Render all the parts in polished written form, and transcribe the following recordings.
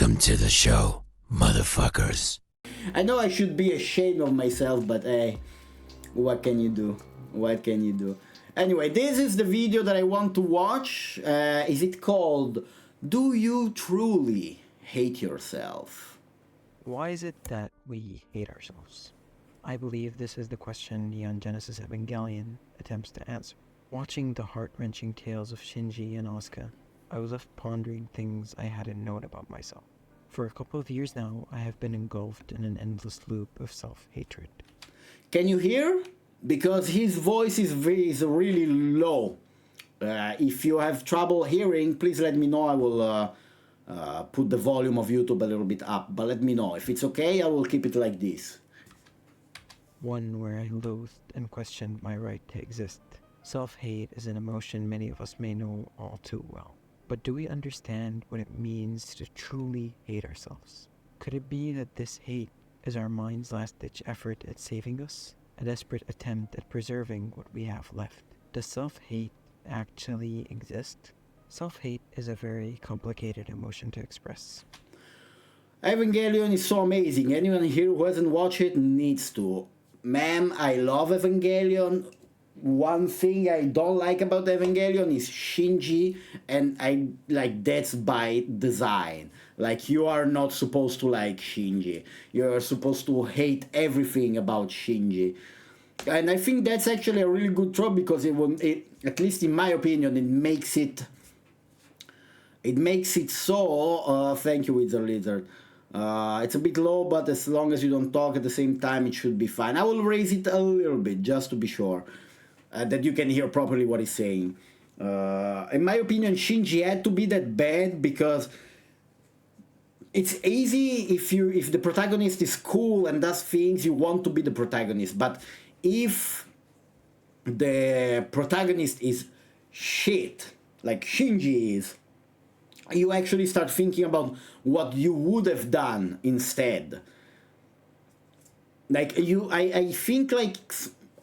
Welcome to the show, motherfuckers. I know I should be ashamed of myself, but hey, what can you do? What can you do? Anyway, this is the video that I want to watch. Is it called Do You Truly Hate Yourself? Why is it that we hate ourselves? I believe this is the question Neon Genesis Evangelion attempts to answer. Watching the heart-wrenching tales of Shinji and Asuka, I was left pondering things I hadn't known about myself. For a couple of years now, I have been engulfed in an endless loop of self-hatred. Can you hear? Because his voice is really low. If you have trouble hearing, please let me know. I will put the volume of YouTube a little bit up, but let me know. If it's okay, I will keep it like this. One where I loathed and questioned my right to exist. Self-hate is an emotion many of us may know all too well. But do we understand what it means to truly hate ourselves? Could it be that this hate is our mind's last-ditch effort at saving us? A desperate attempt at preserving what we have left? Does self-hate actually exist? Self-hate is a very complicated emotion to express. Evangelion is so amazing. Anyone here who hasn't watched it needs to. Man, I love Evangelion. One thing I don't like about Evangelion is Shinji, and that's by design. Like, you are not supposed to like Shinji. You're supposed to hate everything about Shinji. And I think that's actually a really good trope, because at least in my opinion, it makes it so, thank you, Wizard Lizard. It's a bit low, but as long as you don't talk at the same time, it should be fine. I will raise it a little bit, just to be sure. That you can hear properly what he's saying. In my opinion, Shinji had to be that bad because it's easy if the protagonist is cool and does things, you want to be the protagonist. But if the protagonist is shit, like Shinji is, you actually start thinking about what you would have done instead. Like, I think, like,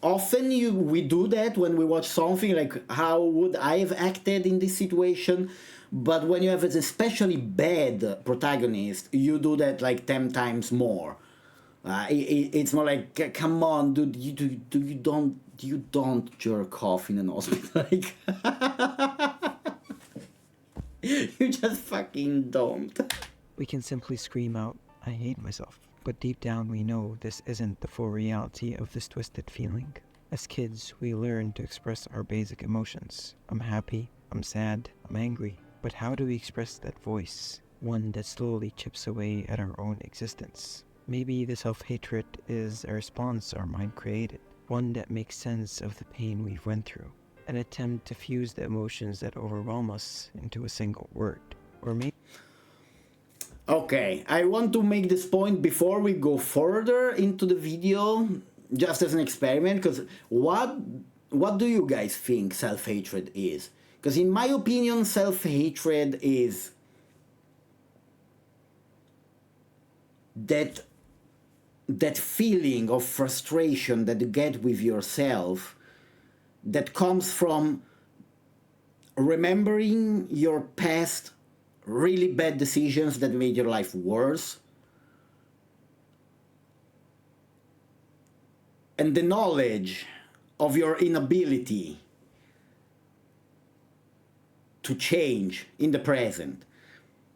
often we do that when we watch something, like, how would I have acted in this situation? But when you have an especially bad protagonist, you do that like 10 times more. It's more like, come on, dude, you don't jerk off in an hospital. Like, you just fucking don't. We can simply scream out, I hate myself. But deep down we know this isn't the full reality of this twisted feeling. As kids, we learn to express our basic emotions. I'm happy, I'm sad, I'm angry. But how do we express that voice? One that slowly chips away at our own existence. Maybe the self-hatred is a response our mind created. One that makes sense of the pain we've went through. An attempt to fuse the emotions that overwhelm us into a single word. Or maybe... Okay, I want to make this point before we go further into the video, just as an experiment, because what do you guys think self-hatred is? Because in my opinion, self-hatred is that feeling of frustration that you get with yourself that comes from remembering your past really bad decisions that made your life worse, and the knowledge of your inability to change in the present.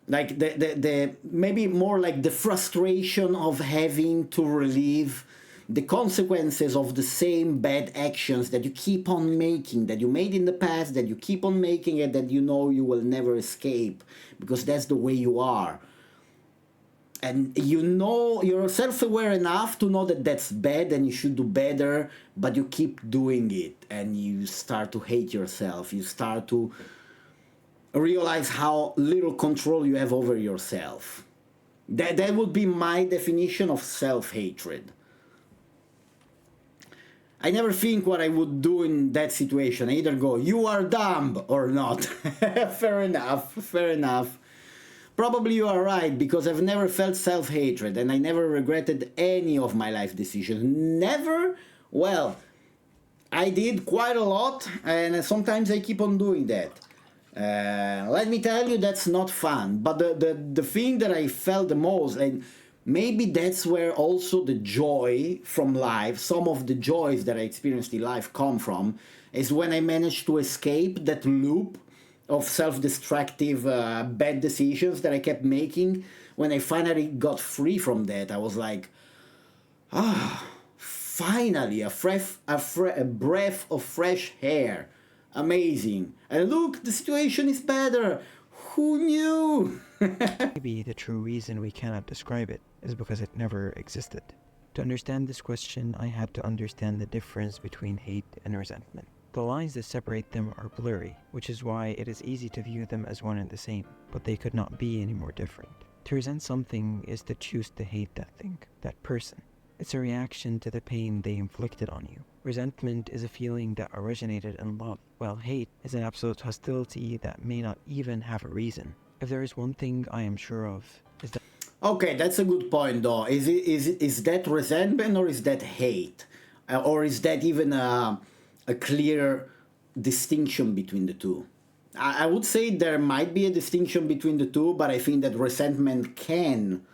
Like the maybe more like the frustration of having to relieve the consequences of the same bad actions that you keep on making, that you made in the past, that you keep on making, and that you know you will never escape, because that's the way you are. And you know, you're self-aware enough to know that that's bad and you should do better, but you keep doing it, and you start to hate yourself. You start to realize how little control you have over yourself. That would be my definition of self-hatred. I never think what I would do in that situation. I either go, you are dumb, or not. Fair enough, fair enough. Probably you are right, because I've never felt self-hatred, and I never regretted any of my life decisions. Never? Well, I did quite a lot, and sometimes I keep on doing that. Let me tell you, that's not fun. But the thing that I felt the most, and maybe that's where also the joy from life, some of the joys that I experienced in life come from, is when I managed to escape that loop of self-destructive bad decisions that I kept making. When I finally got free from that, I was like, finally, a breath of fresh air. Amazing. And look, the situation is better. Who knew? Maybe the true reason we cannot describe it is because it never existed. To understand this question, I had to understand the difference between hate and resentment. The lines that separate them are blurry, which is why it is easy to view them as one and the same, but they could not be any more different. To resent something is to choose to hate that thing, that person. It's a reaction to the pain they inflicted on you. Resentment is a feeling that originated in love, while hate is an absolute hostility that may not even have a reason. If there is one thing I am sure of, is that Okay, that's a good point, though. Is that resentment or is that hate? Or is that even a clear distinction between the two? I would say there might be a distinction between the two, but I think that resentment can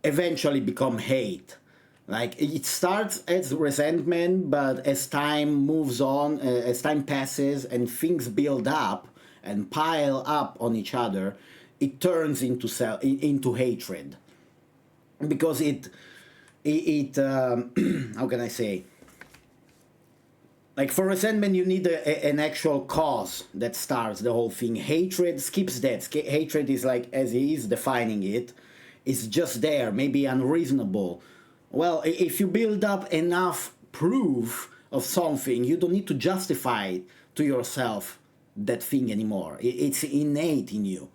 eventually become hate. Like, it starts as resentment, but as time moves on, as time passes and things build up and pile up on each other, it turns into hatred, because how can I say, like, for resentment you need an actual cause that starts the whole thing. Hatred skips that. Hatred is like, as he is defining it, it's just there, maybe unreasonable. Well, if you build up enough proof of something, you don't need to justify to yourself that thing anymore. It's innate in you.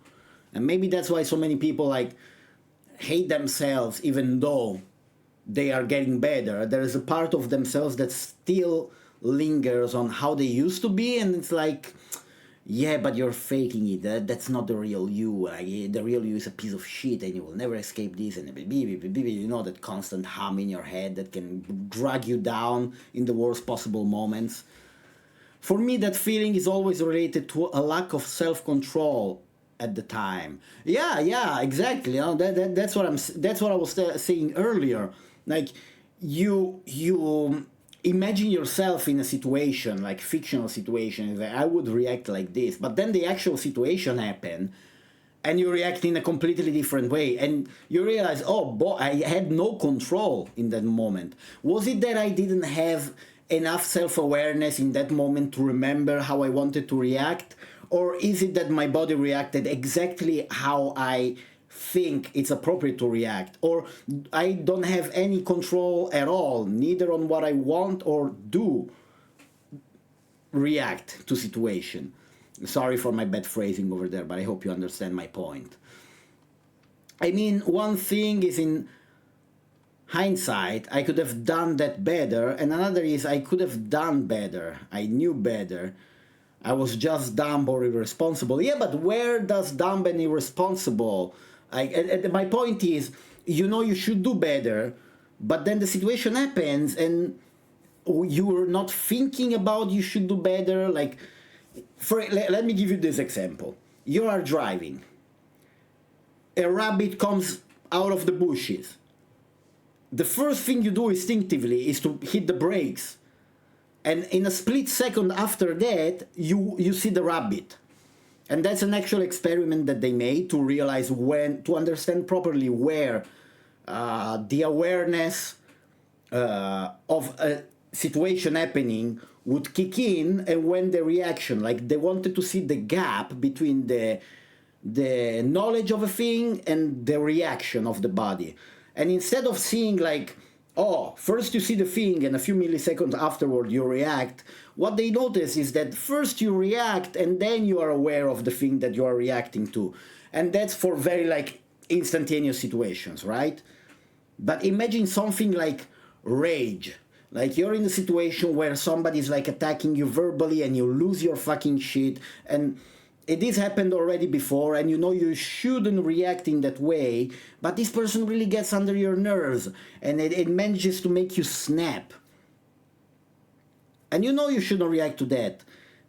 And maybe that's why so many people, like, hate themselves even though they are getting better. There is a part of themselves that still lingers on how they used to be, and it's like, yeah, but you're faking it. That's not the real you. The real you is a piece of shit, and you will never escape this. And you know, that constant hum in your head that can drag you down in the worst possible moments. For me, that feeling is always related to a lack of self-control at the time. Yeah, exactly. You know, that's what I was saying earlier. Like, you imagine yourself in a situation, like fictional situation, that I would react like this, but then the actual situation happened and you react in a completely different way, and you realize, oh boy, I had no control in that moment. Was it that I didn't have enough self-awareness in that moment to remember how I wanted to react, or is it that my body reacted exactly how I think it's appropriate to react, or I don't have any control at all, neither on what I want or do react to situation. Sorry for my bad phrasing over there, but I hope you understand my point. I mean, one thing is, in hindsight, I could have done that better, and another is I could have done better. I knew better. I was just dumb or irresponsible. Yeah, but where does dumb and irresponsible... my point is, you know you should do better, but then the situation happens and you're not thinking about you should do better. Like, let me give you this example. You are driving. A rabbit comes out of the bushes. The first thing you do instinctively is to hit the brakes. And in a split second after that, you see the rabbit. And that's an actual experiment that they made to realize to understand properly where the awareness of a situation happening would kick in, and when the reaction, like, they wanted to see the gap between the knowledge of a thing and the reaction of the body. And instead of seeing, like, oh, first you see the thing and a few milliseconds afterward you react, what they notice is that first you react and then you are aware of the thing that you are reacting to. And that's for very, like, instantaneous situations, right? But imagine something like rage. Like, you're in a situation where somebody's, like, attacking you verbally and you lose your fucking shit, and this happened already before, and you know you shouldn't react in that way, but this person really gets under your nerves, and it manages to make you snap. And you know you shouldn't react to that,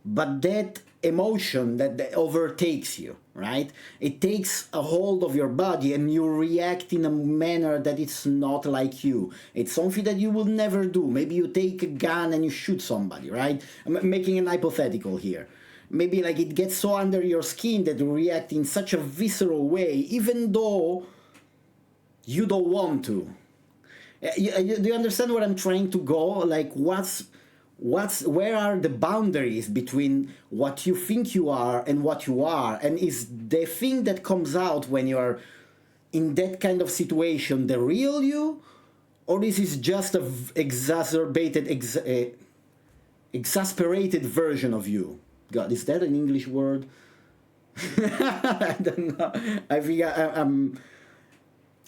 but that emotion that overtakes you, right? It takes a hold of your body and you react in a manner that it's not like you. It's something that you will never do. Maybe you take a gun and you shoot somebody, right? I'm making an hypothetical here. Maybe like it gets so under your skin that you react in such a visceral way, even though you don't want to. Do you understand where I'm trying to go? Like where are the boundaries between what you think you are and what you are? And is the thing that comes out when you're in that kind of situation the real you, or is it just a exasperated version of you? God, is that an English word? I don't know. I think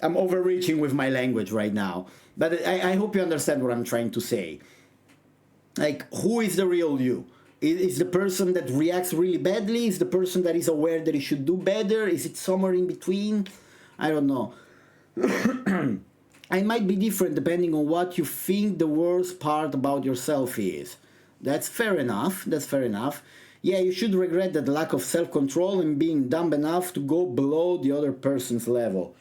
I'm overreaching with my language right now, but I hope you understand what I'm trying to say. Like, who is the real you? Is the person that reacts really badly? Is the person that is aware that he should do better? Is it somewhere in between? I don't know. I might be different depending on what you think the worst part about yourself is. That's fair enough. That's fair enough. Yeah, you should regret that lack of self-control and being dumb enough to go below the other person's level.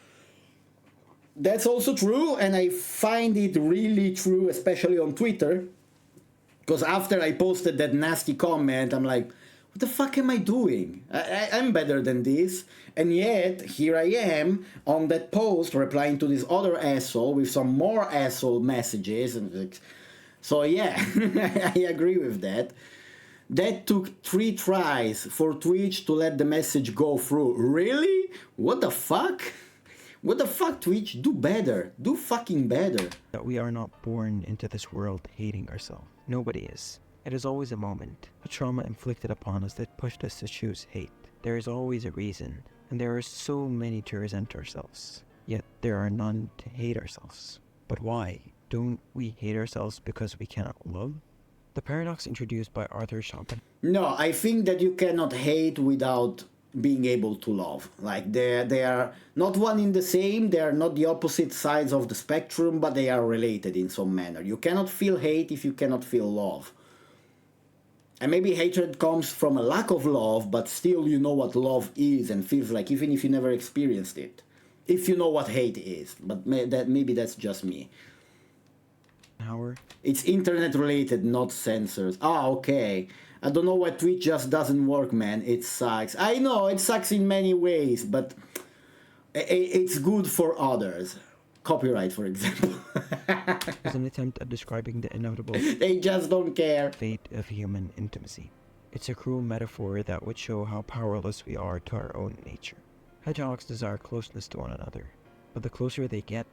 That's also true, and I find it really true, especially on Twitter. Because after I posted that nasty comment, I'm like, what the fuck am I doing? I'm better than this. And yet, here I am on that post replying to this other asshole with some more asshole messages. And so yeah, I agree with that. That took 3 tries for Twitch to let the message go through. Really? What the fuck? What the fuck, Twitch? Do better. Do fucking better. That we are not born into this world hating ourselves. Nobody is. It is always a moment, a trauma inflicted upon us that pushed us to choose hate. There is always a reason, and there are so many to resent ourselves. Yet there are none to hate ourselves. But why? Don't we hate ourselves because we cannot love? The paradox introduced by Arthur Schopenhauer. No, I think that you cannot hate without being able to love. Like they are not one in the same, they are not the opposite sides of the spectrum, but they are related in some manner. You cannot feel hate if you cannot feel love. And maybe hatred comes from a lack of love, but still you know what love is and feels like, even if you never experienced it. If you know what hate is. But maybe that's just me. It's internet related, not censored. Ah, okay. I don't know why Twitch just doesn't work, man. It sucks. I know, it sucks in many ways, but it's good for others. Copyright, for example. Is an attempt at describing the inevitable They just don't care. fate of human intimacy. It's a cruel metaphor that would show how powerless we are to our own nature. Hedgehogs desire closeness to one another, but the closer they get,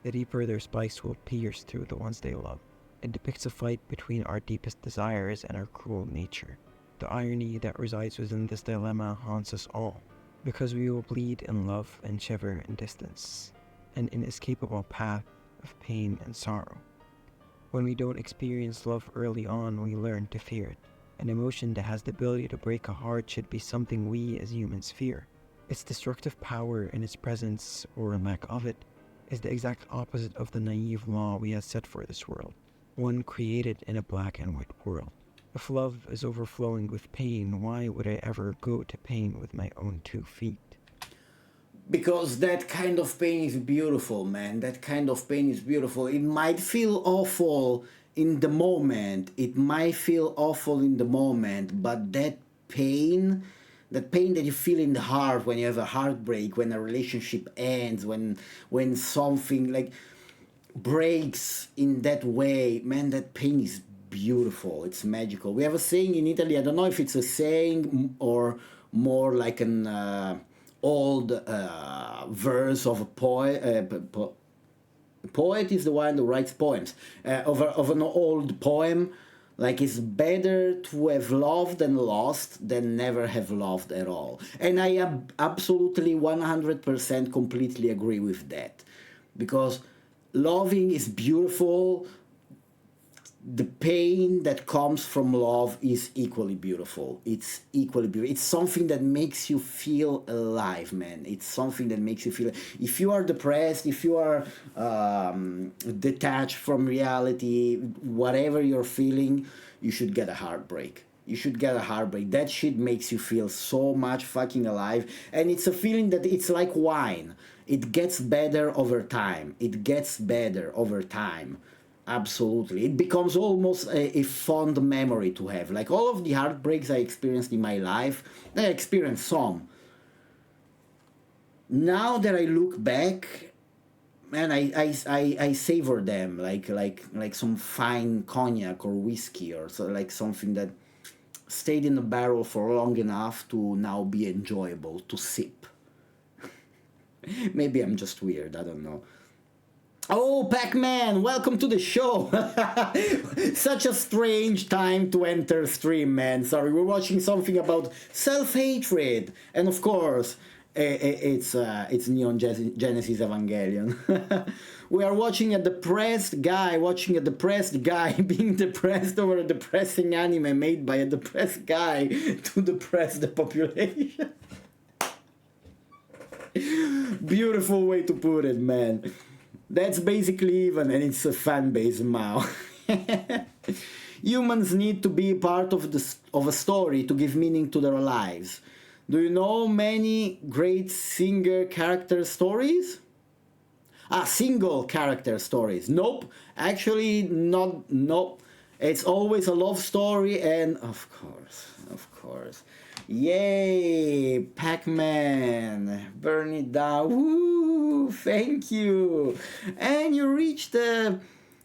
the deeper their spikes will pierce through the ones they love. It depicts a fight between our deepest desires and our cruel nature. The irony that resides within this dilemma haunts us all, because we will bleed in love and shiver in distance, an inescapable path of pain and sorrow. When we don't experience love early on, we learn to fear it. An emotion that has the ability to break a heart should be something we as humans fear. Its destructive power and its presence, or lack of it, is the exact opposite of the naive law we have set for this world. One created in a black and white world. If love is overflowing with pain, why would I ever go to pain with my own 2 feet? Because that kind of pain is beautiful, man. That kind of pain is beautiful. It might feel awful in the moment. It might feel awful in the moment, but that pain that you feel in the heart when you have a heartbreak, when a relationship ends, when something like breaks in that way, man, that pain is beautiful. It's magical. We have a saying in Italy, I don't know if it's a saying or more like an old verse of a poet. Poet is the one who writes poems. Of an old poem, like it's better to have loved and lost than never have loved at all. And I absolutely 100% completely agree with that. Because loving is beautiful. The pain that comes from love is equally beautiful. It's equally beautiful. It's something that makes you feel alive, man. It's something that makes you feel... If you are depressed, if you are detached from reality, whatever you're feeling, you should get a heartbreak. You should get a heartbreak. That shit makes you feel so much fucking alive. And it's a feeling that it's like wine. It gets better over time. It gets better over time. Absolutely. It becomes almost a fond memory to have. Like all of the heartbreaks I experienced in my life, I experienced some. Now that I look back, man, I savor them like some fine cognac or whiskey or so, like something that stayed in the barrel for long enough to now be enjoyable to sip. Maybe I'm just weird, I don't know. Oh, Pac-Man, welcome to the show. Such a strange time to enter stream, man. Sorry, we're watching something about self-hatred. And of course, it's Neon Genesis Evangelion. We are watching a depressed guy being depressed over a depressing anime made by a depressed guy to depress the population. Beautiful way to put it, man. That's basically even, and it's a fan base now. Humans need to be part of a story to give meaning to their lives. Do you know many great single character stories? Single character stories. Nope. Actually, not. Nope. It's always a love story, and of course. Yay, Pac-Man, burn it down. Woo, thank you. And you reached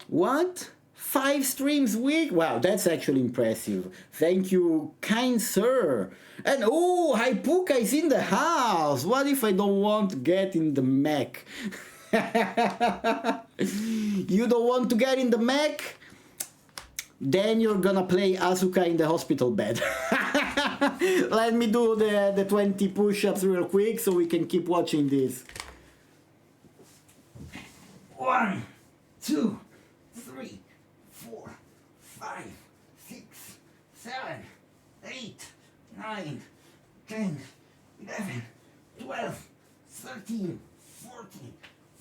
what? 5 streams a week? Wow, that's actually impressive. Thank you, kind sir. And oh, Hypuka is in the house. What if I don't want to get in the mech? You don't want to get in the mech? Then you're gonna play Asuka in the hospital bed. Let me do the 20 push-ups real quick so we can keep watching this. 1, 2, 3, 4, 5, 6, 7, 8, 9, 10, 11, 12, 13, 14,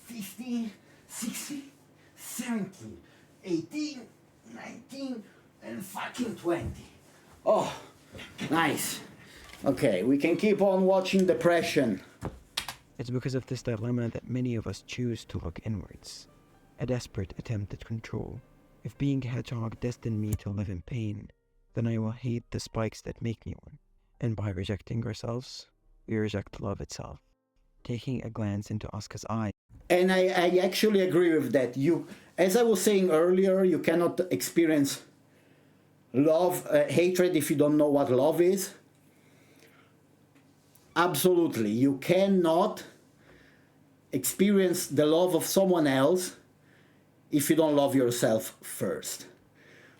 15, 16, 17, 18, 19, and fucking 20. Oh, nice. Okay, we can keep on watching Depression. It's because of this dilemma that many of us choose to look inwards. A desperate attempt at control. If being a hedgehog destined me to live in pain, then I will hate the spikes that make me one. And by rejecting ourselves, we reject love itself. Taking a glance into Asuka's eye. And I actually agree with that. As I was saying earlier, you cannot experience love, hatred if you don't know what love is. Absolutely. You cannot experience the love of someone else if you don't love yourself first.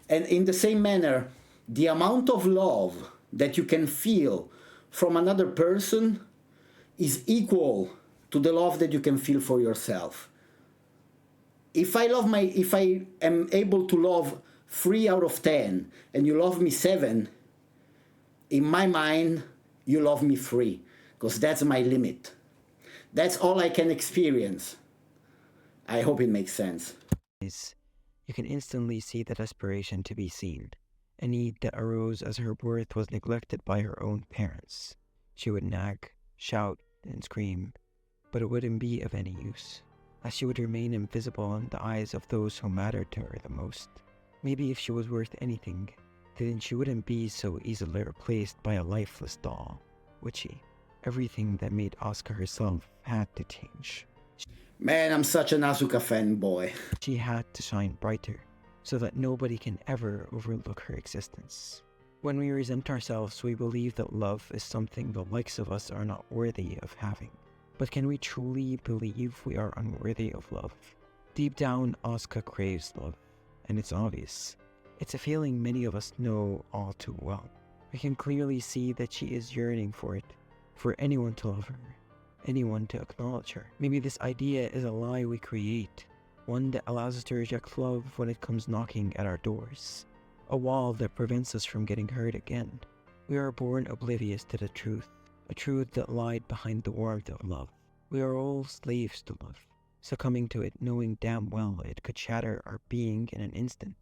And in the same manner, the amount of love that you can feel from another person is equal to the love that you can feel for yourself. If I am able to love 3 out of 10 and you love me 7, in my mind, you love me 3, because that's my limit. That's all I can experience. I hope it makes sense. You can instantly see the desperation to be seen, a need that arose as her birth was neglected by her own parents. She would nag, shout, and scream, but it wouldn't be of any use, as she would remain invisible in the eyes of those who mattered to her the most. Maybe if she was worth anything, then she wouldn't be so easily replaced by a lifeless doll, would she? Everything that made Asuka herself had to change. Man, I'm such an Asuka fanboy. She had to shine brighter, so that nobody can ever overlook her existence. When we resent ourselves, we believe that love is something the likes of us are not worthy of having. But can we truly believe we are unworthy of love? Deep down, Asuka craves love, and it's obvious. It's a feeling many of us know all too well. We can clearly see that she is yearning for it, for anyone to love her, anyone to acknowledge her. Maybe this idea is a lie we create, one that allows us to reject love when it comes knocking at our doors, a wall that prevents us from getting hurt again. We are born oblivious to the truth, a truth that lied behind the warmth of love. We are all slaves to love, succumbing to it knowing damn well it could shatter our being in an instant.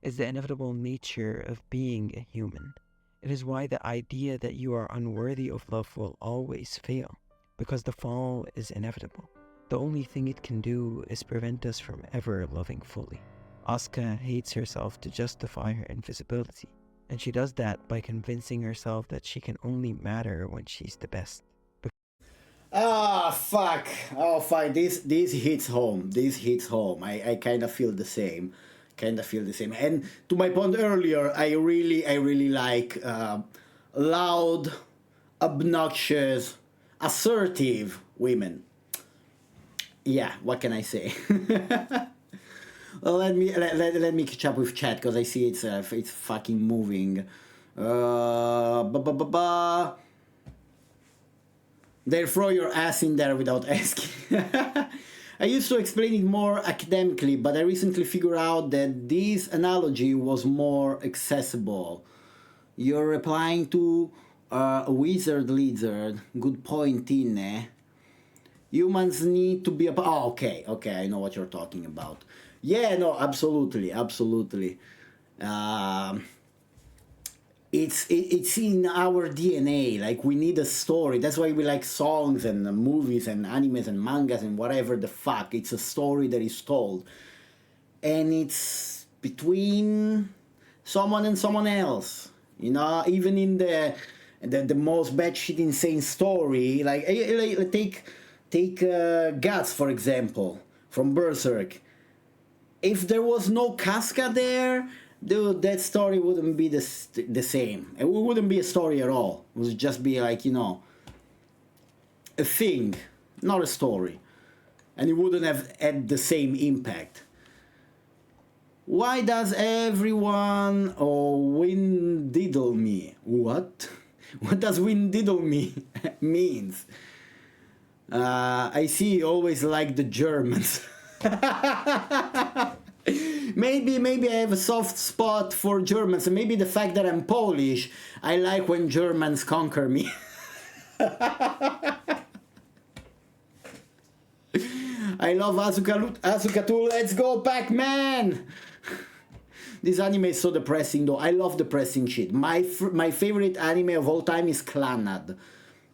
It's the inevitable nature of being a human. It is why the idea that you are unworthy of love will always fail, because the fall is inevitable. The only thing it can do is prevent us from ever loving fully. Asuka hates herself to justify her invisibility, and she does that by convincing herself that she can only matter when she's the best. Ah, fuck. Oh, fuck. This hits home. This hits home. I kind of feel the same. And to my point earlier, I really like loud, obnoxious, assertive women. Yeah, what can I say? Well, let me catch up with chat because I see it's fucking moving. They throw your ass in there without asking. I used to explain it more academically, but I recently figured out that this analogy was more accessible. You're replying to a wizard lizard. Good point, Tine. Humans need to be oh, okay, I know what you're talking about. Yeah, no, absolutely. It's in our DNA. Like, we need a story. That's why we like songs and movies and animes and mangas and whatever the fuck. It's a story that is told, and it's between someone and someone else. You know, even in the most batshit insane story, like take Guts, for example, from Berserk. If there was no Casca there, dude, that story wouldn't be the same. It wouldn't be a story at all. It would just be like, you know, a thing, not a story. And it wouldn't have had the same impact. Why does everyone win diddle me? What? What does win diddle me means? I see you always like the Germans. Maybe I have a soft spot for Germans, and maybe the fact that I'm Polish, I like when Germans conquer me. I love Asuka too. Let's go, Pac-Man! This anime is so depressing, though. I love depressing shit. My favorite anime of all time is Clannad.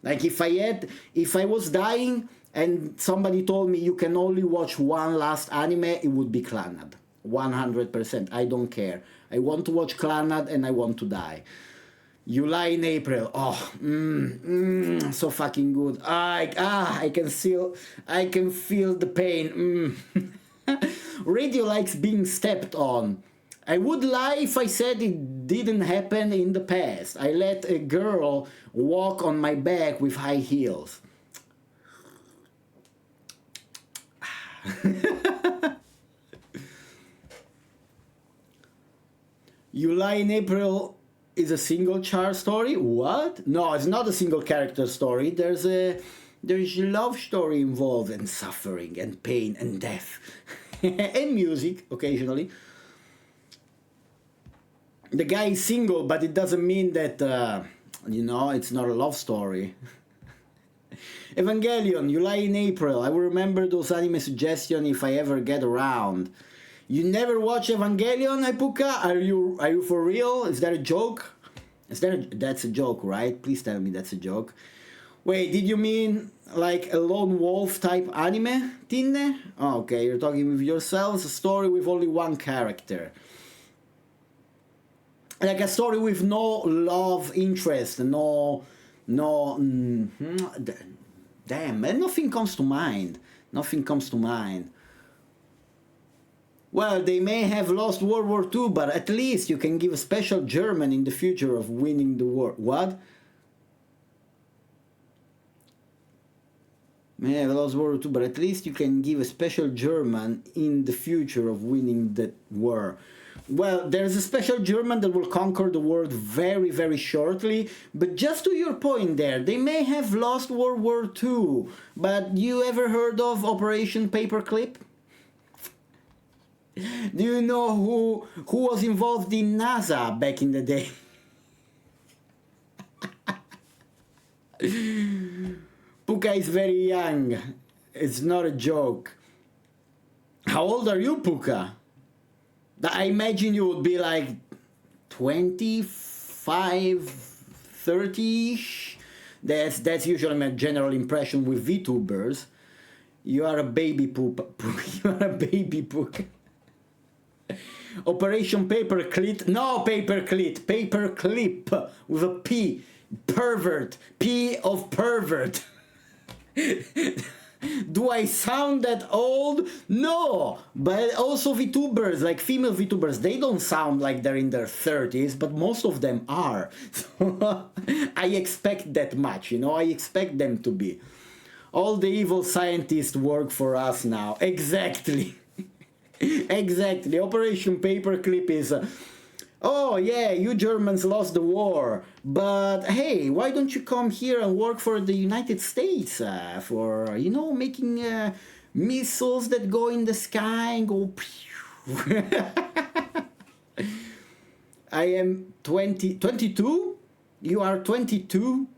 Like, if I was dying and somebody told me you can only watch one last anime, it would be Clannad. 100%. I don't care. I want to watch Clannad and I want to die. You Lie in April. Oh, so fucking good. I can feel the pain. Radio likes being stepped on. I would lie if I said it didn't happen in the past. I let a girl walk on my back with high heels. You Lie in April is a single child story? What? No, it's not a single character story. There's a love story involved, and suffering and pain and death. And music occasionally. The guy is single, but it doesn't mean that it's not a love story. Evangelion, You Lie in April. I will remember those anime suggestions if I ever get around. You never watch Evangelion, Ipuka? Are you for real? Is that a joke? That's a joke, right? Please tell me that's a joke. Wait, did you mean like a lone wolf type anime, Tinne? Oh, okay, you're talking with yourselves. A story with only one character. Like a story with no love interest, damn, man, nothing comes to mind. Well, they may have lost World War II, but at least you can give a special German in the future of winning the war. What? May have lost World War II, but at least you can give a special German in the future of winning the war. Well, there's a special German that will conquer the world very, very shortly. But just to your point there, they may have lost World War II. But you ever heard of Operation Paperclip? Do you know who was involved in NASA back in the day? Puka is very young. It's not a joke. How old are you, Puka? I imagine you would be like 25 30-ish. That's usually my general impression with VTubers. You are a baby poop. You are a baby poop. Operation Paperclip. No, Paperclip. Paperclip with a P. Pervert. P of pervert. Do I sound that old? No, but also VTubers, like female VTubers, they don't sound like they're in their 30s, but most of them are. So I expect that much, I expect them to be. All the evil scientists work for us now. Exactly. Exactly. Operation Paperclip is... oh yeah, you Germans lost the war, but hey, why don't you come here and work for the United States for, making missiles that go in the sky and go... I am 22? You are 22?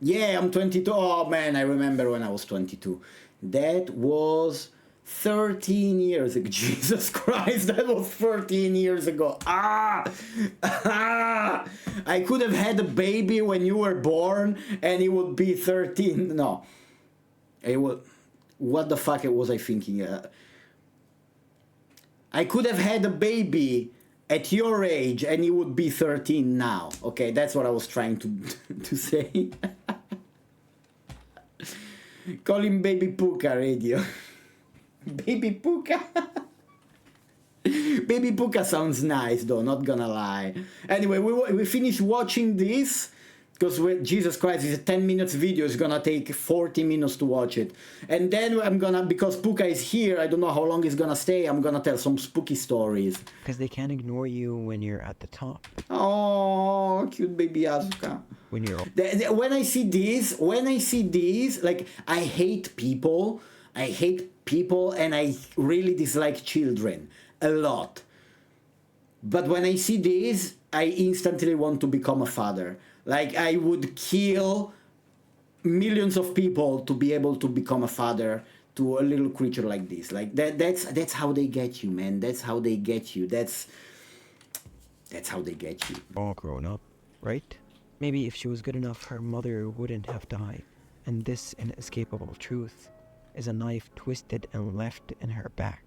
Yeah, I'm 22. Oh man, I remember when I was 22. That was... 13 years ago. Jesus Christ, that was 13 years ago. I could have had a baby when you were born and it would be 13. No. It would... What the fuck was I thinking? I could have had a baby at your age and it would be 13 now. Okay, that's what I was trying to say. Call him Baby Puka Radio. Baby Puka. Baby Puka sounds nice though, not gonna lie. Anyway, we finished watching this because Jesus Christ, it's a 10 minutes video. It's gonna take 40 minutes to watch it. And then I'm gonna, because Puka is here, I don't know how long he's gonna stay, I'm gonna tell some spooky stories. Because they can't ignore you when you're at the top. Oh, cute baby Asuka. When you're... When I see these, like, I hate people and I really dislike children a lot. But when I see this, I instantly want to become a father. Like, I would kill millions of people to be able to become a father to a little creature like this. Like, that's how they get you, man. That's how they get you. That's how they get you. All grown up, right? Maybe if she was good enough, her mother wouldn't have died. And this inescapable truth is a knife twisted and left in her back,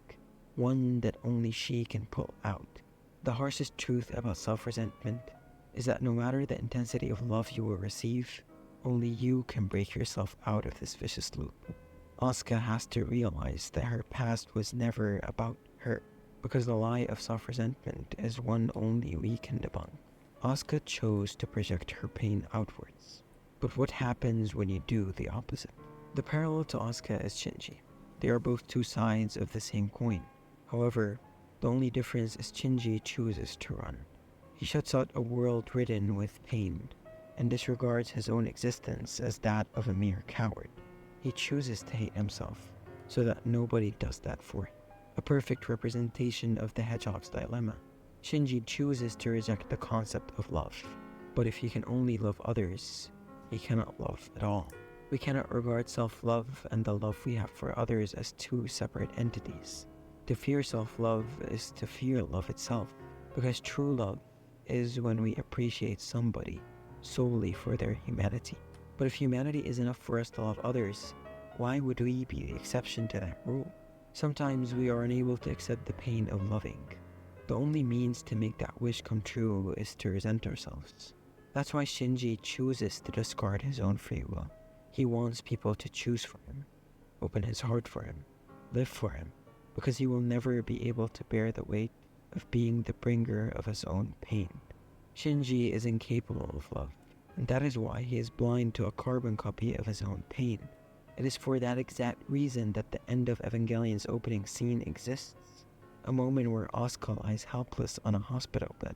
one that only she can pull out. The harshest truth about self-resentment is that no matter the intensity of love you will receive, only you can break yourself out of this vicious loop. Asuka has to realize that her past was never about her, because the lie of self-resentment is one only we can debunk. Asuka chose to project her pain outwards, but what happens when you do the opposite? The parallel to Asuka is Shinji. They are both two sides of the same coin. However, the only difference is Shinji chooses to run. He shuts out a world ridden with pain, and disregards his own existence as that of a mere coward. He chooses to hate himself, so that nobody does that for him. A perfect representation of the hedgehog's dilemma. Shinji chooses to reject the concept of love, but if he can only love others, he cannot love at all. We cannot regard self-love and the love we have for others as two separate entities. To fear self-love is to fear love itself, because true love is when we appreciate somebody solely for their humanity. But if humanity is enough for us to love others, why would we be the exception to that rule? Sometimes we are unable to accept the pain of loving. The only means to make that wish come true is to resent ourselves. That's why Shinji chooses to discard his own free will. He wants people to choose for him, open his heart for him, live for him, because he will never be able to bear the weight of being the bringer of his own pain. Shinji is incapable of love, and that is why he is blind to a carbon copy of his own pain. It is for that exact reason that the end of Evangelion's opening scene exists, a moment where Asuka lies helpless on a hospital bed,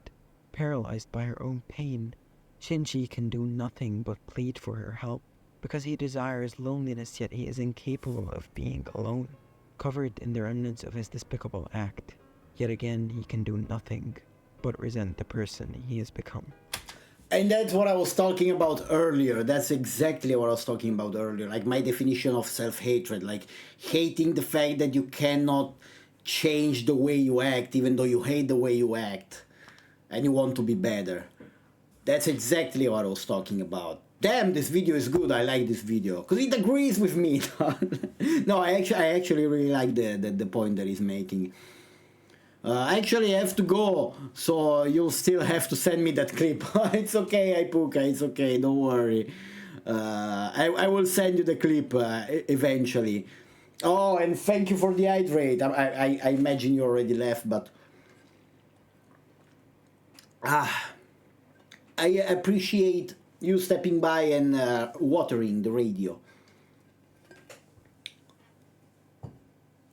paralyzed by her own pain. Shinji can do nothing but plead for her help, because he desires loneliness, yet he is incapable of being alone, covered in the remnants of his despicable act. Yet again, he can do nothing but resent the person he has become. And that's what I was talking about earlier. That's exactly what I was talking about earlier. Like my definition of self-hatred, like hating the fact that you cannot change the way you act, even though you hate the way you act, and you want to be better. That's exactly what I was talking about. Damn, this video is good. I like this video because it agrees with me. No, I actually really like the point that he's making. I actually have to go, so you'll still have to send me that clip. It's okay, Ipuka, it's okay, don't worry. I will send you the clip eventually. Oh, and thank you for the hydrate. I imagine you already left, but I appreciate you stepping by and watering the radio.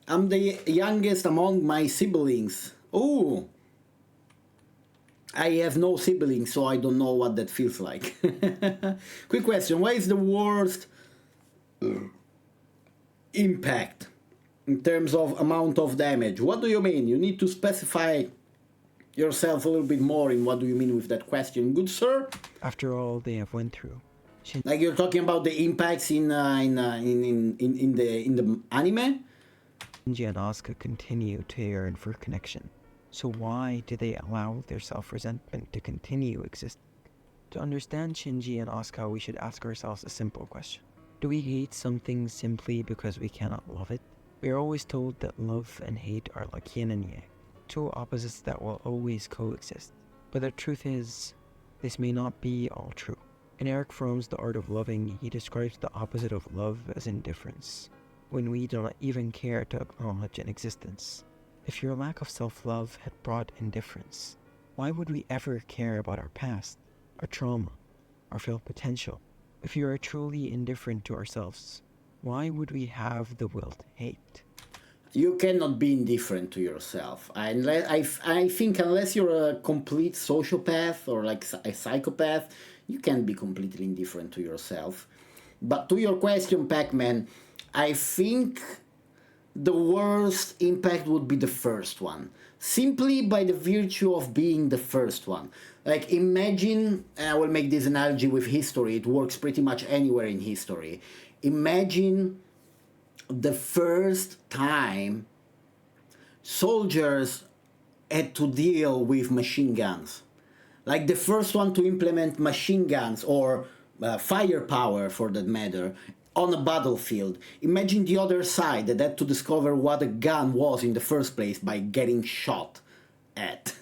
I'm the youngest among my siblings. Oh, I have no siblings, so I don't know what that feels like. Quick question, what is the worst impact in terms of amount of damage? What do you mean? You need to specify yourself a little bit more in what do you mean with that question, good sir? After all they have went through. Like you're talking about the impacts in the anime? Shinji and Asuka continue to yearn for connection. So why do they allow their self-resentment to continue existing? To understand Shinji and Asuka, we should ask ourselves a simple question. Do we hate something simply because we cannot love it? We are always told that love and hate are like yin and yang, two opposites that will always coexist. But the truth is, this may not be all true. In Eric Fromm's The Art of Loving, he describes the opposite of love as indifference, when we do not even care to acknowledge an existence. If your lack of self-love had brought indifference, why would we ever care about our past, our trauma, our filled potential? If you are truly indifferent to ourselves, why would we have the will to hate? You cannot be indifferent to yourself. I think unless you're a complete sociopath or like a psychopath, you can't be completely indifferent to yourself. But to your question, Pac-Man, I think the worst impact would be the first one, simply by the virtue of being the first one. Like imagine, I will make this analogy with history, it works pretty much anywhere in history. Imagine the first time soldiers had to deal with machine guns. Like the first one to implement machine guns or firepower for that matter on a battlefield. Imagine the other side that had to discover what a gun was in the first place by getting shot at.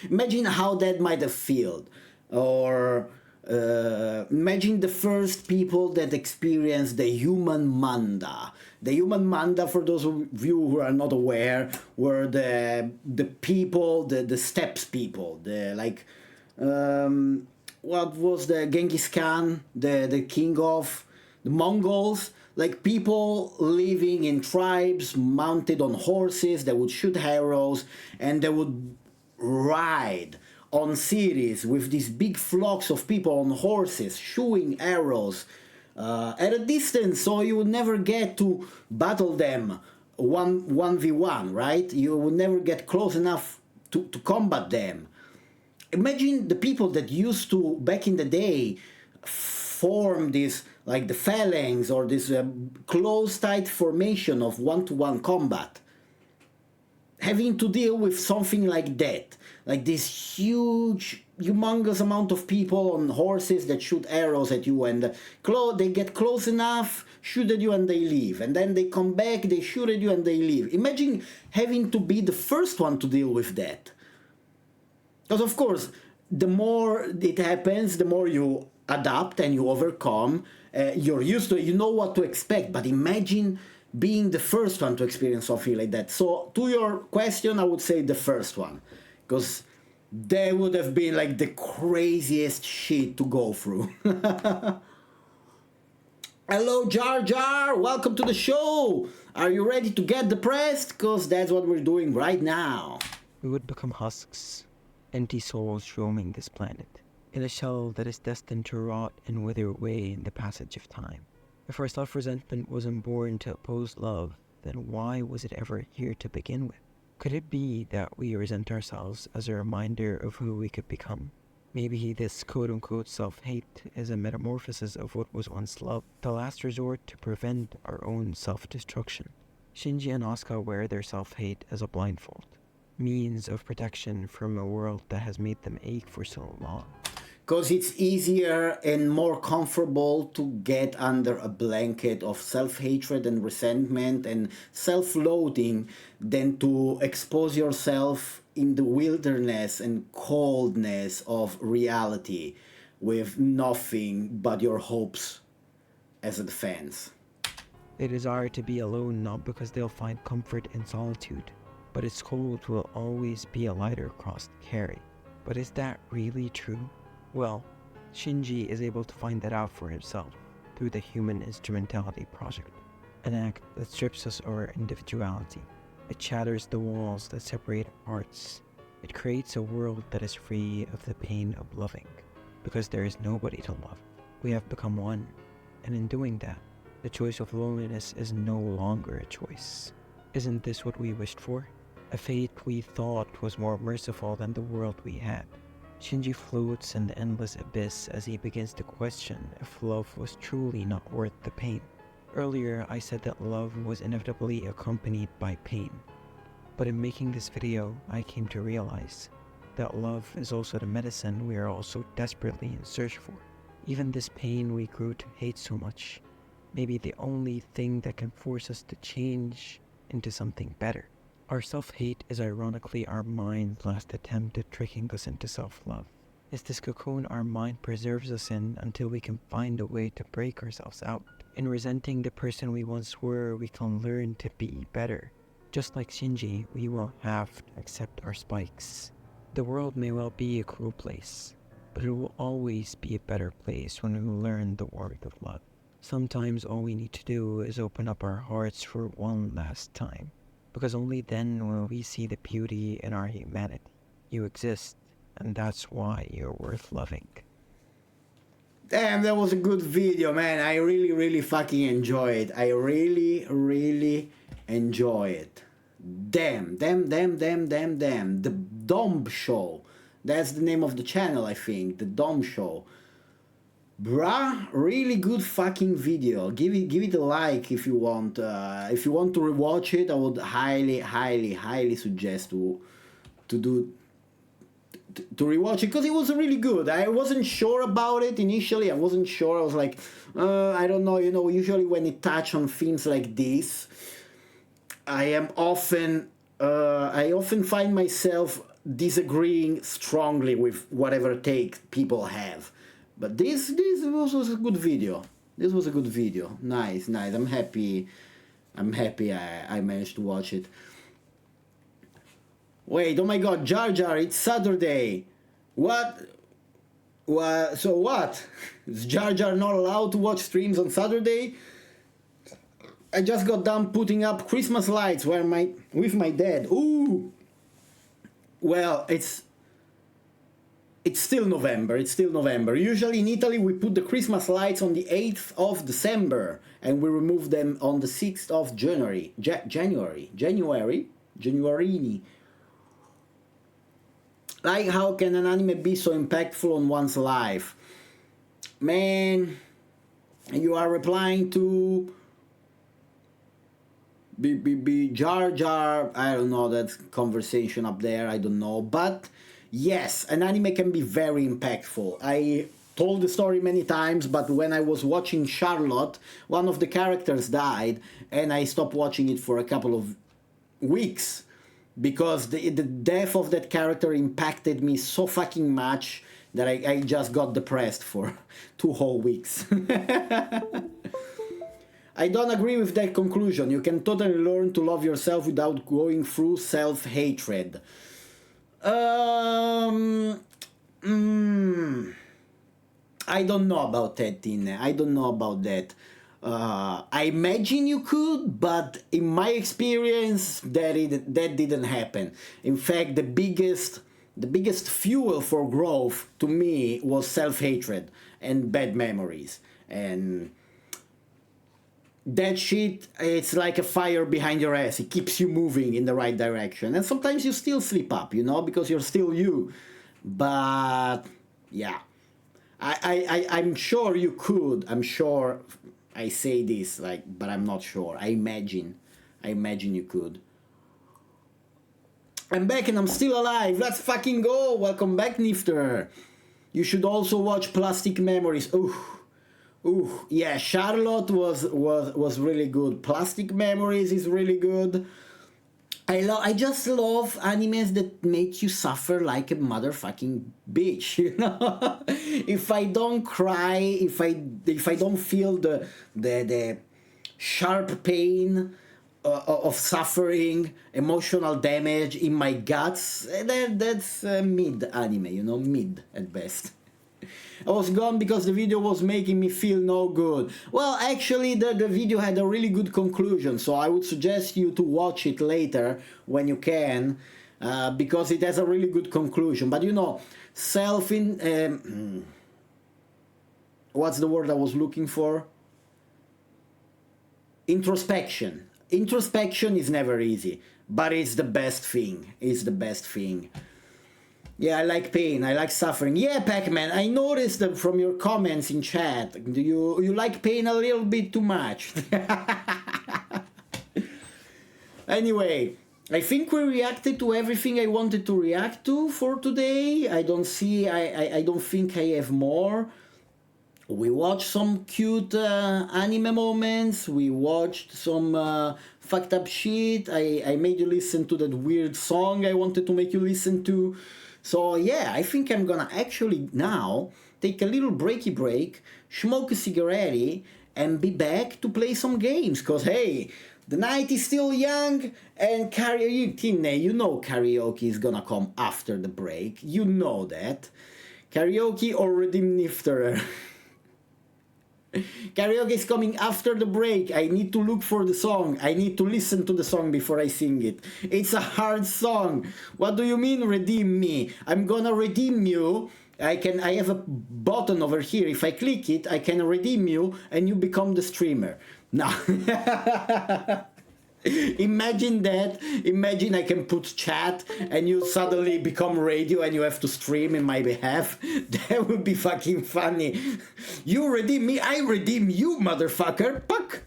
Imagine how that might have felt. Or imagine the first people that experienced the human manda. The human manda, for those of you who are not aware, were the people, the steppes people, the like, what was the Genghis Khan, the king of the Mongols, like people living in tribes mounted on horses that would shoot arrows and they would ride on cities with these big flocks of people on horses shooting arrows at a distance, so you would never get to battle them 1v1, right? You would never get close enough to combat them. Imagine the people that used to, back in the day, form this, like the phalanx or this close tight formation of one-to-one combat, having to deal with something like that, like this huge, humongous amount of people on horses that shoot arrows at you, and they get close enough, shoot at you, and they leave, and then they come back, they shoot at you, and they leave. Imagine having to be the first one to deal with that. Because of course, the more it happens, the more you adapt and you overcome. You're used to it, you know what to expect, but imagine being the first one to experience something like that. So to your question, I would say the first one, because that would have been like the craziest shit to go through. Hello Jar Jar, welcome to the show. Are you ready to get depressed? Because that's what we're doing right now. We would become husks, empty souls roaming this planet, in a shell that is destined to rot and wither away in the passage of time. If our self-resentment wasn't born to oppose love, then why was it ever here to begin with? Could it be that we resent ourselves as a reminder of who we could become? Maybe this quote-unquote self-hate is a metamorphosis of what was once love, the last resort to prevent our own self-destruction. Shinji and Asuka wear their self-hate as a blindfold, means of protection from a world that has made them ache for so long. Because it's easier and more comfortable to get under a blanket of self-hatred and resentment and self-loathing than to expose yourself in the wilderness and coldness of reality with nothing but your hopes as a defense. They desire to be alone not because they'll find comfort in solitude, but its cold will always be a lighter cross to carry. But is that really true? Well, Shinji is able to find that out for himself through the Human Instrumentality Project, an act that strips us of our individuality. It shatters the walls that separate our hearts. It creates a world that is free of the pain of loving, because there is nobody to love. We have become one, and in doing that, the choice of loneliness is no longer a choice. Isn't this what we wished for? A fate we thought was more merciful than the world we had. Shinji floats in the endless abyss as he begins to question if love was truly not worth the pain. Earlier, I said that love was inevitably accompanied by pain. But in making this video, I came to realize that love is also the medicine we are all so desperately in search for. Even this pain we grew to hate so much may be the only thing that can force us to change into something better. Our self-hate is ironically our mind's last attempt at tricking us into self-love. It's this cocoon our mind preserves us in until we can find a way to break ourselves out. In resenting the person we once were, we can learn to be better. Just like Shinji, we will have to accept our spikes. The world may well be a cruel place, but it will always be a better place when we learn the warmth of love. Sometimes all we need to do is open up our hearts for one last time, because only then will we see the beauty in our humanity. You exist, and that's why you're worth loving. Damn, that was a good video, man. I really fucking enjoy it. I really enjoy it. Damn. The Dom Show. That's the name of the channel, I think. The Dom Show. Bruh, really good fucking video. Give it a like if you want. If you want to rewatch it, I would highly suggest to rewatch it, because it was really good. I wasn't sure about it initially. I wasn't sure. I was like, I don't know. You know, usually when it touch on themes like this, I often find myself disagreeing strongly with whatever take people have. But this was a good video. This was a good video. Nice. I'm happy I managed to watch it. Wait, oh my god, Jar Jar, it's Saturday. What? So what? Is Jar Jar not allowed to watch streams on Saturday? I just got done putting up Christmas lights with my dad. Ooh! Well, it's still November. Usually in Italy we put the Christmas lights on the 8th of December and we remove them on the 6th of January. January. Like, how can an anime be so impactful on one's life? Man, you are replying to Jar Jar. I don't know, that conversation up there, I don't know. But yes, an anime can be very impactful. I told the story many times, but when I was watching Charlotte, one of the characters died, and I stopped watching it for a couple of weeks, because the death of that character impacted me so fucking much that I just got depressed for 2 whole weeks. I don't agree with that conclusion. You can totally learn to love yourself without going through self-hatred. I don't know about that, Tine. I don't know about that. I imagine you could, but in my experience, that didn't happen. In fact, the biggest fuel for growth to me was self-hatred and bad memories. And that shit, it's like a fire behind your ass. It keeps you moving in the right direction. And sometimes you still slip up, you know, because you're still you. But yeah, I'm sure you could. I'm sure I say this, like, but I'm not sure. I imagine I imagine you could. I'm back and I'm still alive. Let's fucking go. Welcome back, Nifter. You should also watch Plastic Memories. Ooh, yeah, Charlotte was really good. Plastic Memories is really good. I just love animes that make you suffer like a motherfucking bitch, you know? If I don't cry, if I don't feel the sharp pain of suffering, emotional damage in my guts, that's mid anime, you know, mid at best. I was gone because the video was making me feel no good. Well, actually, the video had a really good conclusion, so I would suggest you to watch it later when you can, because it has a really good conclusion. But you know, what's the word I was looking for? Introspection. Introspection is never easy, but it's the best thing. It's the best thing. Yeah, I like pain. I like suffering. Yeah, Pac-Man, I noticed that from your comments in chat. You like pain a little bit too much. Anyway, I think we reacted to everything I wanted to react to for today. I don't think I have more. We watched some cute anime moments. We watched some fucked up shit. I made you listen to that weird song I wanted to make you listen to. So yeah, I think I'm gonna actually now take a little breaky break, smoke a cigarette, and be back to play some games. Cause hey, the night is still young, and karaoke, you know karaoke is gonna come after the break. You know that. Karaoke or Redeem Nifterer. Karaoke is coming after the break. I need to look for the song. I need to listen to the song before I sing it. It's a hard song. What do you mean redeem me? I'm gonna redeem you. I have a button over here. If I click it, I can redeem you and you become the streamer. Now imagine that. Imagine I can put chat and you suddenly become radio and you have to stream in my behalf. That would be fucking funny. You redeem me, I redeem you, motherfucker. Fuck.